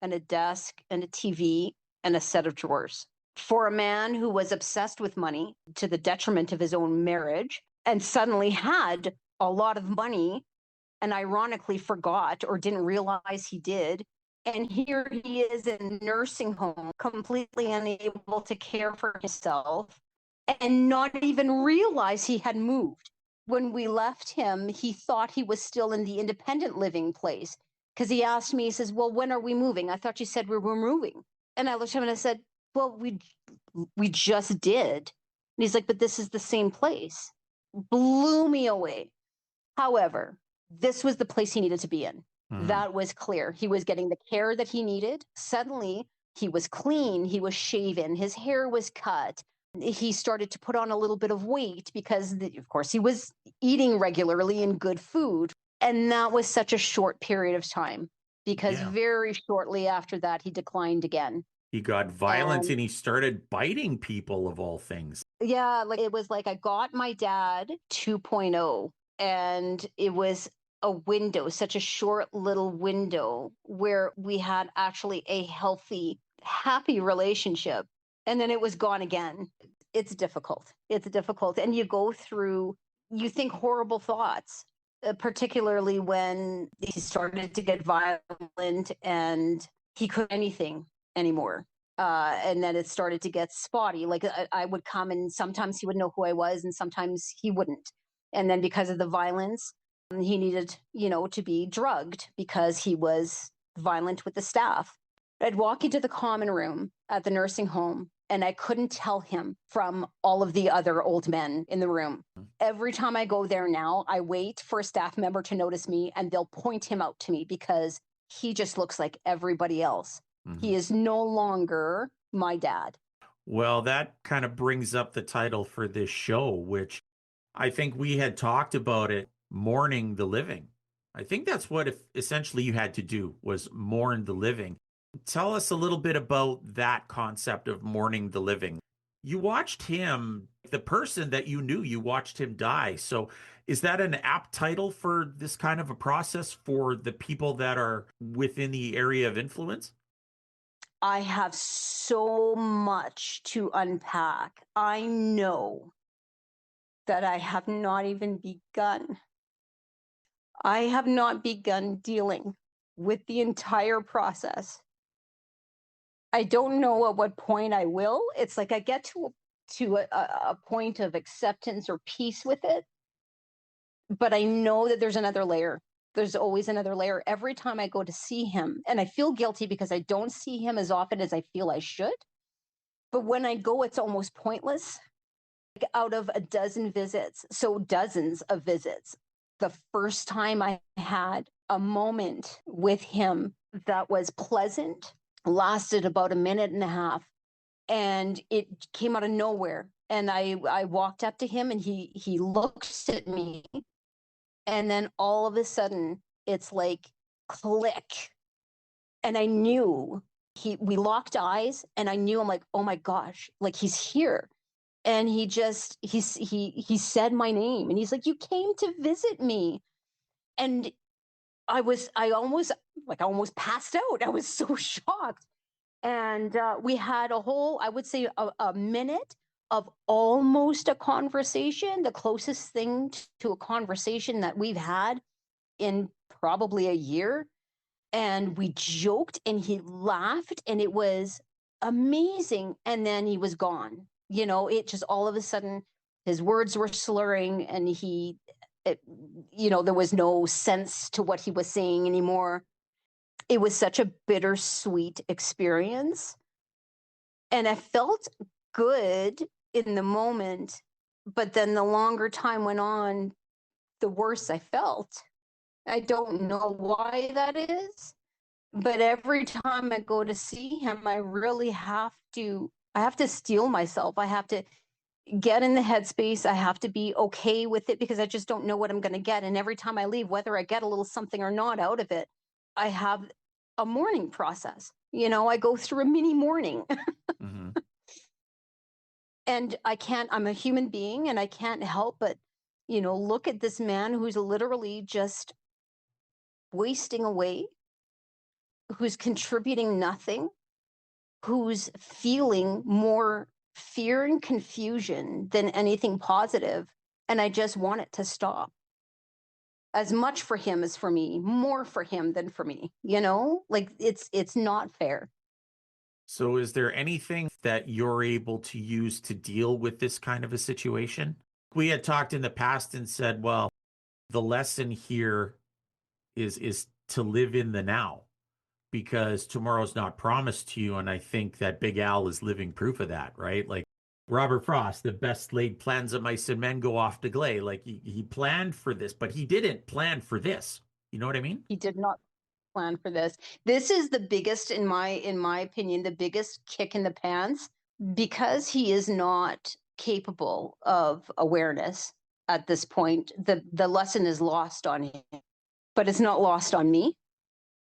and a desk and a TV and a set of drawers. For a man who was obsessed with money to the detriment of his own marriage and suddenly had a lot of money and ironically forgot or didn't realize he did. And here he is in a nursing home, completely unable to care for himself and not even realize he had moved. When we left him, he thought he was still in the independent living place because he asked me, he says, well, when are we moving? I thought you said we were moving. And I looked at him and I said, well, we just did. And he's like, but this is the same place. Blew me away. However, this was the place he needed to be in. That was clear. He was getting the care that he needed. Suddenly, he was clean. He was shaven. His hair was cut. He started to put on a little bit of weight because, of course, he was eating regularly and good food. And that was such a short period of time because very shortly after that, he declined again. He got violent and he started biting people of all things. Yeah, it was like I got my dad 2.0 and it was a window, such a short little window where we had actually a healthy, happy relationship. And then it was gone again. It's difficult. It's difficult. And you think horrible thoughts, particularly when he started to get violent and he couldn't do anything anymore. And then it started to get spotty. Like I would come and sometimes he would know who I was and sometimes he wouldn't. And then because of the violence, he needed, to be drugged because he was violent with the staff. I'd walk into the common room at the nursing home and I couldn't tell him from all of the other old men in the room. Every time I go there now, I wait for a staff member to notice me and they'll point him out to me because he just looks like everybody else. He is no longer my dad. Well, that kind of brings up the title for this show, which I think we had talked about it, Mourning the Living. I think that's what essentially you had to do was mourn the living. Tell us a little bit about that concept of mourning the living. You watched him, the person that you knew, you watched him die. So is that an apt title for this kind of a process for the people that are within the area of influence? I have so much to unpack. I know that I have not even begun. I have not begun dealing with the entire process. I don't know at what point I will. It's like I get to a point of acceptance or peace with it, but I know that there's another layer. There's always another layer. Every time I go to see him, and I feel guilty because I don't see him as often as I feel I should, but when I go, it's almost pointless. Like out of a dozen visits, so dozens of visits, the first time I had a moment with him that was pleasant lasted about a minute and a half, and it came out of nowhere. And I walked up to him and he looked at me, and then all of a sudden it's like click, and I knew we locked eyes, and I knew, I'm like, oh my gosh, like he's here. And he said my name and he's like, you came to visit me. And I almost passed out. I was so shocked. And we had I would say a minute of almost a conversation, the closest thing to a conversation that we've had in probably a year. And we joked and he laughed, and it was amazing. And then he was gone. It just all of a sudden his words were slurring and there was no sense to what he was saying anymore. It was such a bittersweet experience. And I felt good in the moment, but then the longer time went on, the worse I felt. I don't know why that is, but every time I go to see him, I really have to steel myself. I have to get in the headspace. I have to be okay with it because I just don't know what I'm going to get. And every time I leave, whether I get a little something or not out of it, I have a mourning process. I go through a mini mourning. Mm-hmm. And I'm a human being and I can't help but, look at this man who's literally just wasting away, who's contributing nothing, who's feeling more fear and confusion than anything positive. And I just want it to stop. As much for him as for me, more for him than for me, like it's not fair. So is there anything that you're able to use to deal with this kind of a situation? We had talked in the past and said, well, the lesson here is to live in the now because tomorrow's not promised to you. And I think that Big Al is living proof of that, right? Like Robert Frost, the best laid plans of mice and men go off to glay. Like he planned for this, but he didn't plan for this. You know what I mean? He did not plan for this. This is the biggest, in my opinion, the biggest kick in the pants because he is not capable of awareness at this point. The lesson is lost on him, but it's not lost on me.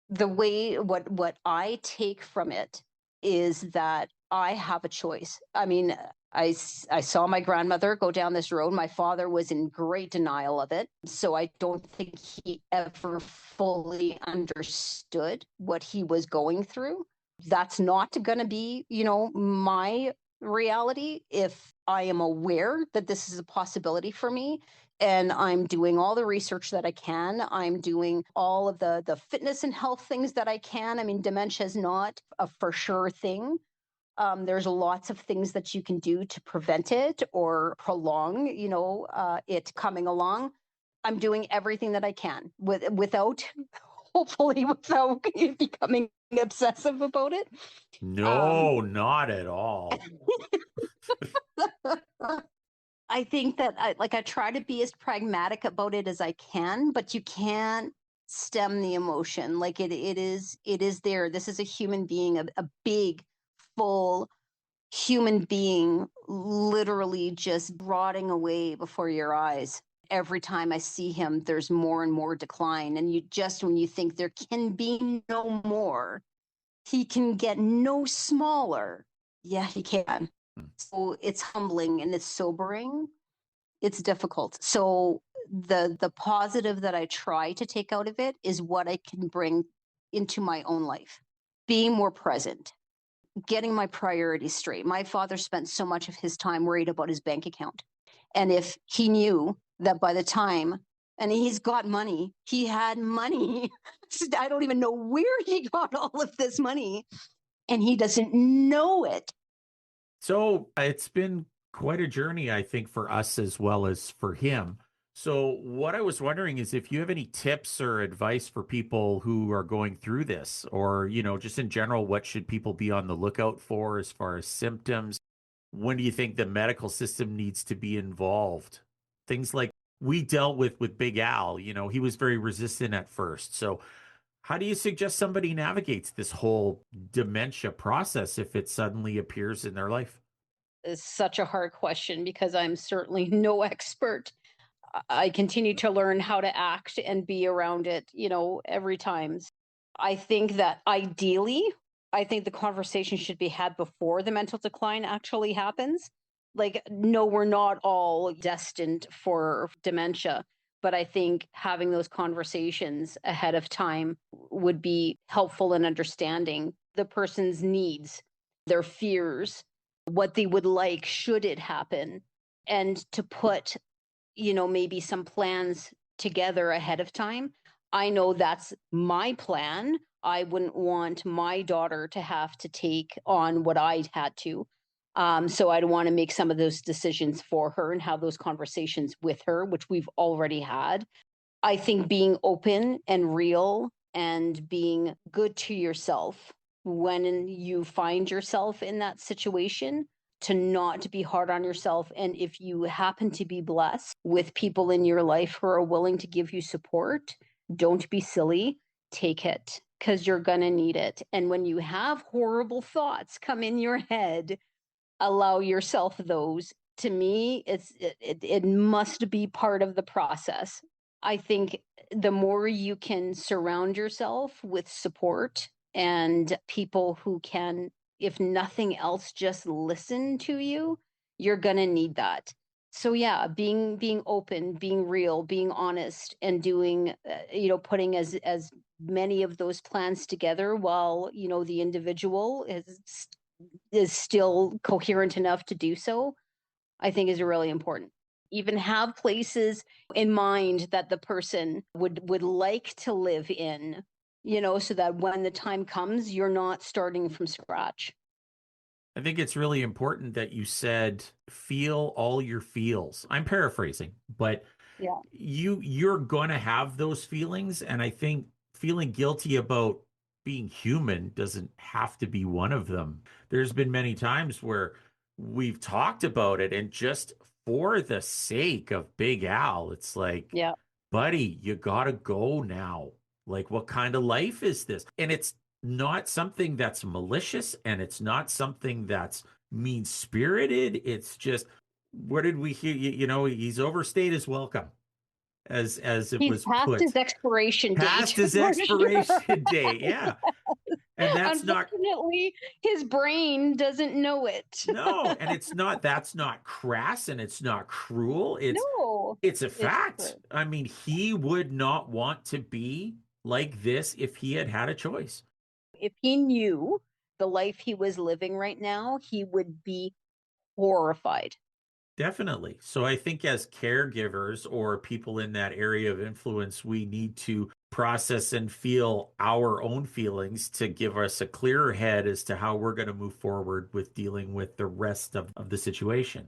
The way what I take from it is that I have a choice. I mean, I saw my grandmother go down this road. My father was in great denial of it. So I don't think he ever fully understood what he was going through. That's not going to be, my reality if I am aware that this is a possibility for me. And I'm doing all the research that I can. I'm doing all of the fitness and health things that I can. I mean, dementia is not a for sure thing. There's lots of things that you can do to prevent it or prolong, it coming along. I'm doing everything that I can without, hopefully, without becoming obsessive about it. No, not at all. I think that I try to be as pragmatic about it as I can, but you can't stem the emotion. Like it is there. This is a human being, a big, full human being, literally just rotting away before your eyes. Every time I see him, there's more and more decline. And when you think there can be no more, he can get no smaller. Yeah, he can. So it's humbling and it's sobering. It's difficult. So the positive that I try to take out of it is what I can bring into my own life. Being more present, getting my priorities straight. My father spent so much of his time worried about his bank account. And if he knew that by the time, and he's got money, he had money. I don't even know where he got all of this money. And he doesn't know it. So it's been quite a journey, I think, for us as well as for him. So what I was wondering is if you have any tips or advice for people who are going through this, or, just in general, what should people be on the lookout for as far as symptoms? When do you think the medical system needs to be involved? Things like we dealt with Big Al, he was very resistant at first. So how do you suggest somebody navigates this whole dementia process if it suddenly appears in their life? It's such a hard question because I'm certainly no expert. I continue to learn how to act and be around it, every time. I think that ideally, the conversation should be had before the mental decline actually happens. Like, no, we're not all destined for dementia, but I think having those conversations ahead of time would be helpful in understanding the person's needs, their fears, what they would like should it happen, and to put maybe some plans together ahead of time. I know that's my plan. I wouldn't want my daughter to have to take on what I had to. So I'd want to make some of those decisions for her and have those conversations with her, which we've already had. I think being open and real and being good to yourself when you find yourself in that situation, to not be hard on yourself. And if you happen to be blessed with people in your life who are willing to give you support, don't be silly, take it because you're going to need it. And when you have horrible thoughts come in your head, allow yourself those. To me, it must be part of the process. I think the more you can surround yourself with support and people who can, if nothing else, just listen to you, you're going to need that. So yeah, being open, being real, being honest, and doing putting as many of those plans together while the individual is still coherent enough to do so, I think is really important. Even have places in mind that the person would like to live in, so that when the time comes, you're not starting from scratch. I think it's really important that you said feel all your feels. I'm paraphrasing, but Yeah. you're going to have those feelings, and I think feeling guilty about being human doesn't have to be one of them. There's been many times where we've talked about it, and just for the sake of Big Al, it's like, Yeah. buddy, you gotta go now. Like, what kind of life is this? And it's not something that's malicious, and it's not something that's mean-spirited. It's just, what did we hear? He's overstayed his welcome, as it He's was past put. his expiration date. Past his expiration date, yeah. And that's not, Unfortunately, his brain doesn't know it. no, and that's not crass, and it's not cruel. No, It's a fact. true. I mean, he would not want to be like this if he had had a choice. If he knew the life he was living right now, he would be horrified. Definitely. So I think as caregivers or people in that area of influence, we need to process and feel our own feelings to give us a clearer head as to how we're going to move forward with dealing with the rest of the situation.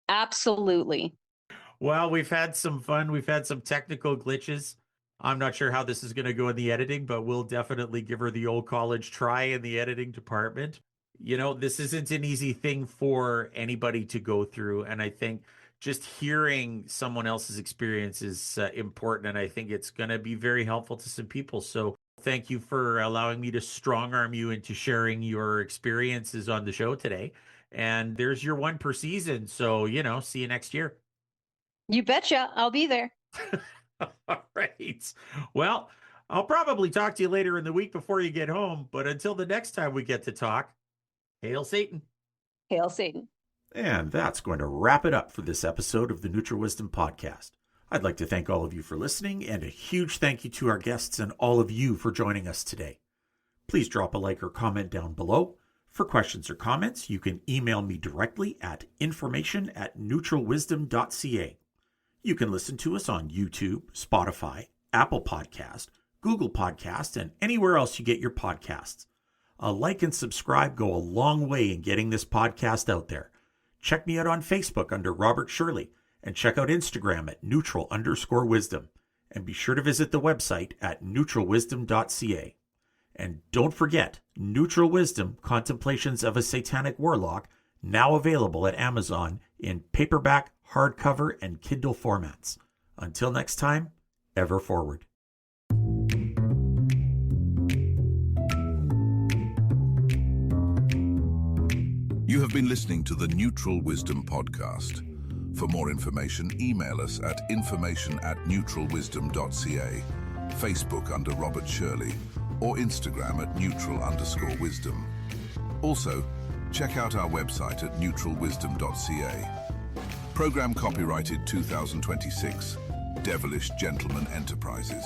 Absolutely. Well, we've had some fun. We've had some technical glitches. I'm not sure how this is going to go in the editing, but we'll definitely give her the old college try in the editing department. This isn't an easy thing for anybody to go through. And I think just hearing someone else's experience is important. And I think it's going to be very helpful to some people. So thank you for allowing me to strong arm you into sharing your experiences on the show today. And there's your one per season. So, see you next year. You betcha. I'll be there. All right. Well, I'll probably talk to you later in the week before you get home. But until the next time we get to talk, hail Satan. Hail Satan. And that's going to wrap it up for this episode of the Neutral Wisdom Podcast. I'd like to thank all of you for listening, and a huge thank you to our guests and all of you for joining us today. Please drop a like or comment down below. For questions or comments, you can email me directly at information@neutralwisdom.ca. You can listen to us on YouTube, Spotify, Apple Podcast, Google Podcast, and anywhere else you get your podcasts. A like and subscribe go a long way in getting this podcast out there. Check me out on Facebook under Robert Shirley, and check out Instagram at neutral_wisdom. And be sure to visit the website at neutralwisdom.ca. And don't forget, Neutral Wisdom, Contemplations of a Satanic Warlock, now available at Amazon in paperback, hardcover, and Kindle formats. Until next time, ever forward. You have been listening to the Neutral Wisdom Podcast. For more information, email us at information@neutralwisdom.ca, Facebook under Robert Shirley, or Instagram at neutral_wisdom. Also, check out our website at neutralwisdom.ca. Program copyrighted 2026, Devilish Gentleman Enterprises.